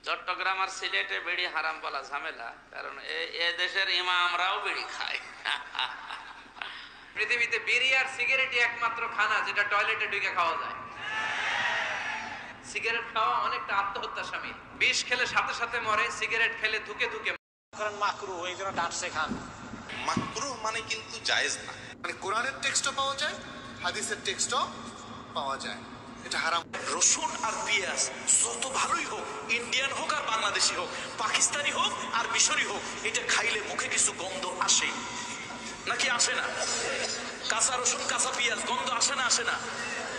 চট্টগ্রাম আর সিলেটে বিড়ি হারাম বলা ঝামেলা, কারণ এ দেশের ইমামরাও বিড়ি খায়। পৃথিবীতে বিড়ি আর সিগারেটই একমাত্র খানা যেটা টয়লেটে ঢুকে খাওয়া যায়। সিগারেট খাওয়া অনেকটা আত্মহত্যা শামিল। বিষ খেলে সাথে সাথে মরে, সিগারেট খেলে ধুকে ধুকে। কারণ মাকরু, এই জন্য ডান্সে খান। মাকরু মানে কিন্তু জায়েজ না, মানে কোরআনের টেক্সটও পাওয়া যায়, হাদিসের টেক্সটও পাওয়া যায়, এটা হারাম। রসুন আর পেঁয়াজ যত ভালোই হোক, ইন্ডিয়ান হোক আর বাংলাদেশি হোক, পাকিস্তানি হোক আর মিশরি হোক, এটা খাইলে মুখে কিছু গন্ধ আসে নাকি আসে না? কাঁচা রসুন কাঁচা পেঁয়াজ গন্ধ আসে না আসে না?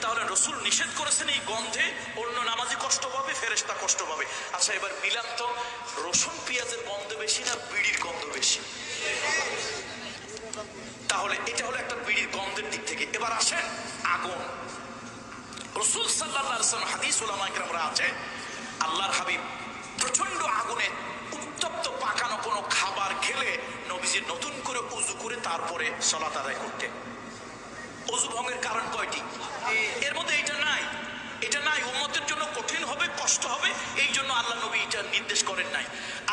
তাহলে রসুল নিষেধ করেছেন এই গন্ধে অন্য নামাজি কষ্ট পাবে, ফেরেশতা কষ্ট পাবে। আচ্ছা এবার মিলান তো, রসুন পেঁয়াজের গন্ধ বেশি না বিড়ির গন্ধ বেশি? তাহলে এটা হলো একটা বিড়ির গন্ধের দিক থেকে। এবার আসেন আগুন। রাসূল সাল্লাল্লাহু আলাইহি ওয়াসাল্লাম, হাদিস উলামা ইকরামরা আছে, আল্লাহর হাবিব প্রচন্ড আগুনে উত্তপ্ত পাকানো কোনো খাবার খেলে নবীজি নতুন করে ওযু করে তারপরে সালাত আদায় করতেন। ওযু ভঙ্গের কারণ কয়টি? এর মধ্যে এটা নাই, এটা নাই। উম্মতের জন্য কঠিন হবে, কষ্ট হবে, এই জন্য আল্লাহ নবী এটা নির্দেশ করেন নাই।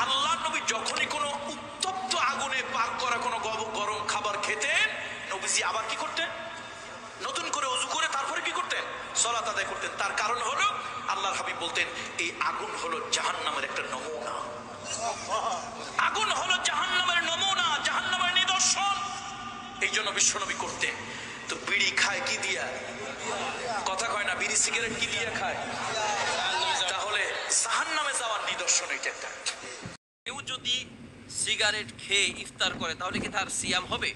আল্লাহ নবী যখনই কোনো উত্তপ্ত আগুনে পাক করা কোনো গরম খাবার খেতেন, নবীজি আবার কি করতেন? নতুন করে ওযু করে তারপরে কি করতেন? সালাত আদায় করতেন। তার কারণ হলো আল্লাহর হাবিব বলতেন, এই আগুন হলো জাহান্নামের একটা নমুনা। আগুন হলো জাহান্নামের নমুনা, জাহান্নামের নিদর্শন। এই জন্য বিশ্বনবী করতেন। তো বিড়ি খায় কি দিয়া? কথা কয় না, বিড়ি সিগারেট কি দিয়া খায়? তাহলে জাহান্নামে যাওয়ার নিদর্শন এটা একটা। কেউ যদি সিগারেট খেয়ে ইফতার করে তাহলে কি তার সিয়াম হবে?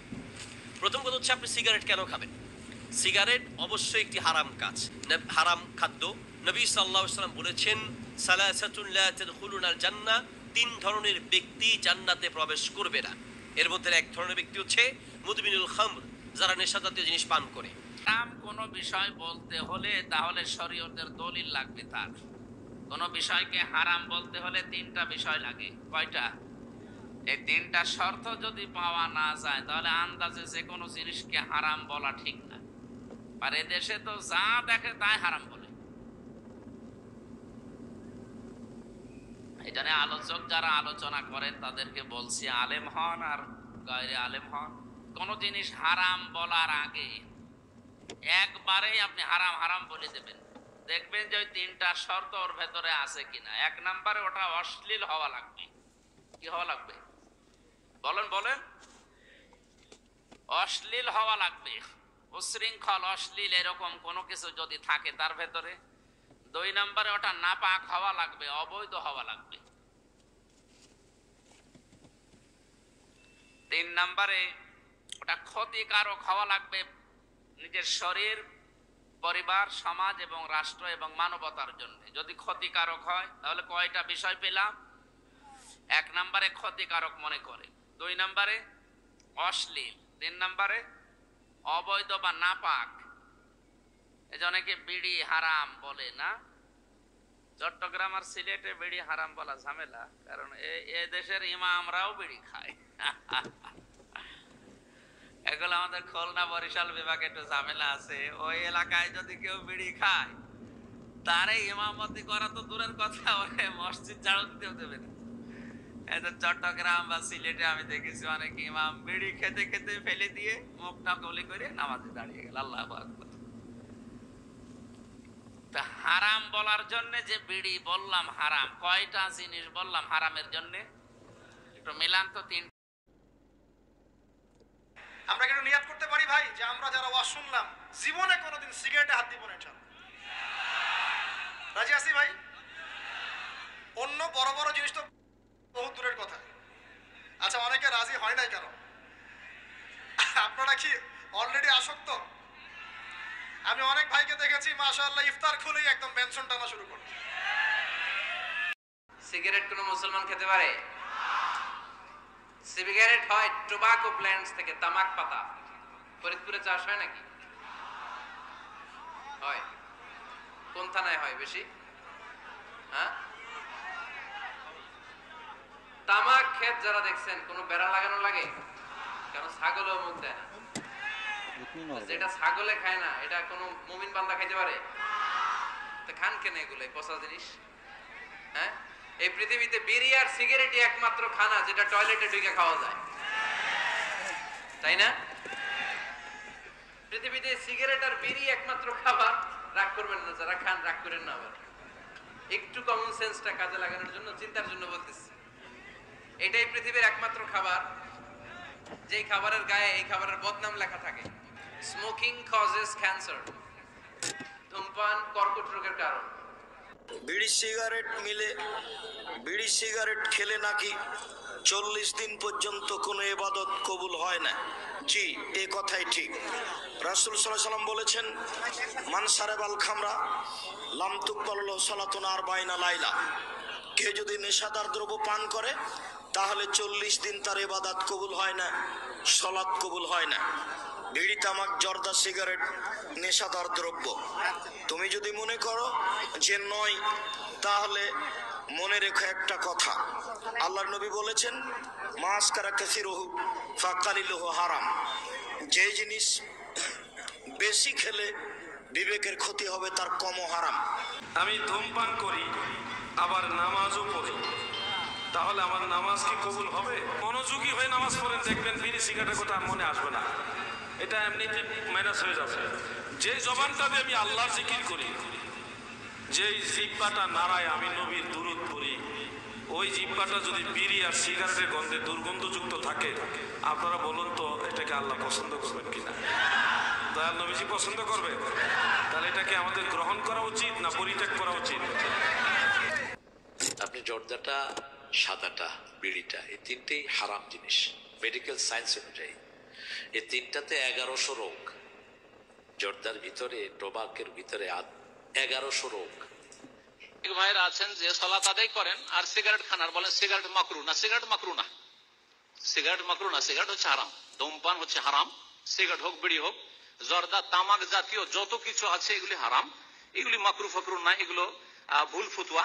প্রথম কথা হচ্ছে, আপনি সিগারেট কেন খাবেন? সিগারেট অবশ্যই একটি হারাম কাজ, হারাম খাদ্য। নবী সাল্লাল্লাহু আলাইহি ওয়াসাল্লাম বলেছেন, সালাসাতুন লা তাদখুলুনাল জান্নাহ, তিন ধরনের ব্যক্তি জান্নাতে প্রবেশ করবে না। এর মধ্যে এক ধরনের ব্যক্তি হচ্ছে মুদমিনুল খামর, যারা নেশাজাতীয় জিনিস পান করে। হারাম কোনো বিষয় বলতে হলে তাহলে শরীয়তের দলিল লাগবে। তার কোনো বিষয়কে হারাম বলতে হলে তিনটা বিষয় লাগে। কয়টা? এই তিনটা শর্ত যদি পাওয়া না যায় তাহলে আন্দাজে যে কোনো জিনিসকে হারাম বলা ঠিক না। আর এদেশে তো যা দেখে তাই হারাম বলে। এই জন্য আলোচক যারা আলোচনা করেন তাদেরকে বলছি, আলেম হন আর গায়রে আলেম হন, কোন জিনিস হারাম বলার আগে একবারেই আপনি হারাম হারাম বলে দেবেন। দেখবেন যে ওই তিনটা শর্ত ওর ভেতরে আছে কিনা। এক নম্বরে ওটা অশ্লীল হওয়া লাগবে। কি হওয়া লাগবে? বলেন বলেন। অশ্লীল হওয়া লাগবে, উশৃঙ্খল অশ্লীল এরকম কোনো কিছু যদি থাকে তার ভেতরে। দুই নম্বরে ওটা নাপাক হওয়া লাগবে, অবৈধ হওয়া লাগবে। তিন নম্বরে ওটা ক্ষতিকারক হওয়া লাগবে নিজের শরীর, পরিবার, সমাজ এবং রাষ্ট্র এবং মানবতার জন্য। যদি ক্ষতিকারক হয় তাহলে কয়টা বিষয় পেলাম? এক নম্বরে ক্ষতিকারক মনে করে, দুই নম্বরে অশ্লীল, তিন নম্বরে অবৈধ বা নাপাক। এই যে অনেকে বিড়ি হারাম বলে না, চট্টগ্রাম আর সিলেটে বিড়ি হারাম বলা ঝামেলা, কারণ এ দেশের ইমামরাও বিড়ি খায়। এগুলো আমাদের খুলনা বরিশাল বিভাগে একটু ঝামেলা আছে। ওই এলাকায় যদি কেউ বিড়ি খায়, তারে ইমামতি করা তো দূরের কথা, ওরে মসজিদ ঝাড়ু দিতেও দেবে না। চট্টগ্রাম বা সিলেটে আমি দেখেছি অনেক ইমাম বিড়ি খেতে খেতে ফেলে দিয়ে মুখটা কলি করে নামাজে দাঁড়িয়ে গেল। আল্লাহু আকবার। তা হারাম বলার জন্য যে বিড়ি বললাম হারাম, কয়টা জিনিস বললাম হারামের জন্য? একটু মিলান তো। তিন। আমরা কিন্তু নিয়াত করতে পারি ভাই যে আমরা যারা ওয়াজ শুনলাম জীবনে কোনোদিন সিগারেটে হাত দিব না। এটা রাজি আছি ভাই? অন্য বড় বড় জিনিস তো বহু দূরের কথা। আচ্ছা, অনেকে রাজি হয় নাই কেন? আপনারা কি অলরেডি আসক্ত? আমি অনেক ভাইকে দেখেছি মাশাআল্লাহ ইফতার খুলেই একদম বেনসন টানা শুরু করে। সিগারেট কোন মুসলমান খেতে পারে? সিগারেট হয় টোবাকো প্ল্যান্টস থেকে, তামাক পাতা। ফরিদপুরে চাষ হয় নাকি? হয়। কোন থানায় হয় বেশি? হ্যাঁ, তামাক ক্ষেত যারা দেখছেন কোন বেড়া লাগানো লাগে? কেন? ছাগলও মুখ দেয় না। যেটা ছাগলে খায় না এটা কোন মুমিন বান্দা খাইতে পারে? তো খান কেন এগুলো পচা জিনিস? হ্যাঁ, এই পৃথিবীতে বিড়ি আর সিগারেটই একমাত্র খানা যেটা টয়লেটে ঢুকে খাওয়া যায়, তাই না? পৃথিবীতে সিগারেট আর বিড়ি একমাত্র খাবার। রাগ করবেন না যারা খান, রাগ করেন না। আবার একটু কমন সেন্সটা কাজে লাগানোর জন্য, চিন্তার জন্য বলতেছি। এটাই পৃথিবীর একমাত্র খাবার যেই খাবারের গায়ে এই খাবারের বদনাম লেখা থাকে, স্মোকিং কজেস ক্যান্সার, ধূমপান কর্কট রোগের কারণ। বিড়ি সিগারেট মিলে বিড়ি সিগারেট খেলে নাকি 40 দিন পর্যন্ত কোনো ইবাদত কবুল হয় না। জি, এ কথাই ঠিক। রাসূল সাল্লাল্লাহু আলাইহি সাল্লাম বলেছেন, মান সারাবাল খামরা লাম তুকবাল লাহু সালাতুন 40 লাইলা। কে যদি নেশাদার দ্রব্য পান করে তাহলে 40 দিন তার ইবাদত কবুল হয় না, সালাত কবুল হয় না। বিড়ি, তামাক, জর্দা, সিগারেট নেশাদার দ্রব্য। তুমি যদি মনে করো যে নয়, তাহলে মনে রেখো একটা কথা, আল্লাহর নবী বলেছেন, মাসকারা কাসিরুহু ফাকালিলুহু হারাম। যে জিনিস বেশি খেলে বিবেকের ক্ষতি হবে তার কমও হারাম। আমি ধূমপান করি আবার নামাজও পড়ি, তাহলে আমার নামাজ কি কবুল হবে? মনোযোগী হয়ে নামাজ পড়েন, দেখবেন বিড়ি সিগারেটের কথা আর মনে আসবে না, এটা এমনিতে মাইনাস হয়ে যাবে। যে জবানটা দিয়ে আমি আল্লাহর জিকির করি, যেই জিহ্বাটা নাড়ায় আমি নবীর দুরূদ পড়ি, ওই জিহ্বাটা যদি বিড়ি আর সিগারেটের গন্ধে দুর্গন্ধযুক্ত থাকে, আপনারা বলুন তো এটাকে আল্লাহ পছন্দ করবেন কিনা? দয়াল নবীজি পছন্দ করবে? তাহলে এটাকে আমাদের গ্রহণ করা উচিত না পরিত্যাগ করা উচিত? আপনি জর্দাটা, সাদাটা, বিড়িটা, এই তিনটেই হারাম জিনিস মেডিকেল সায়েন্স অনুযায়ী। এই তিনটাতে 1100 রোগ। জর্দার ভিতরে, টোবাকের ভিতরে 1100 রোগ। ভাইরা আছেন যে সালাত আদায় করেন আর সিগারেট খান আর বলেন সিগারেট মাকরু না, সিগারেট মাকরু না, সিগারেট মাকরু না, সিগারেট হচ্ছে হারাম, ধূমপান হচ্ছে হারাম, সিগারেট হোক বিড়ি হোক, জর্দা, তামাক জাতীয় যত কিছু আছে এগুলি হারাম, এগুলি মাকরু ফাকরু না, এগুলো ভুল ফতুয়া।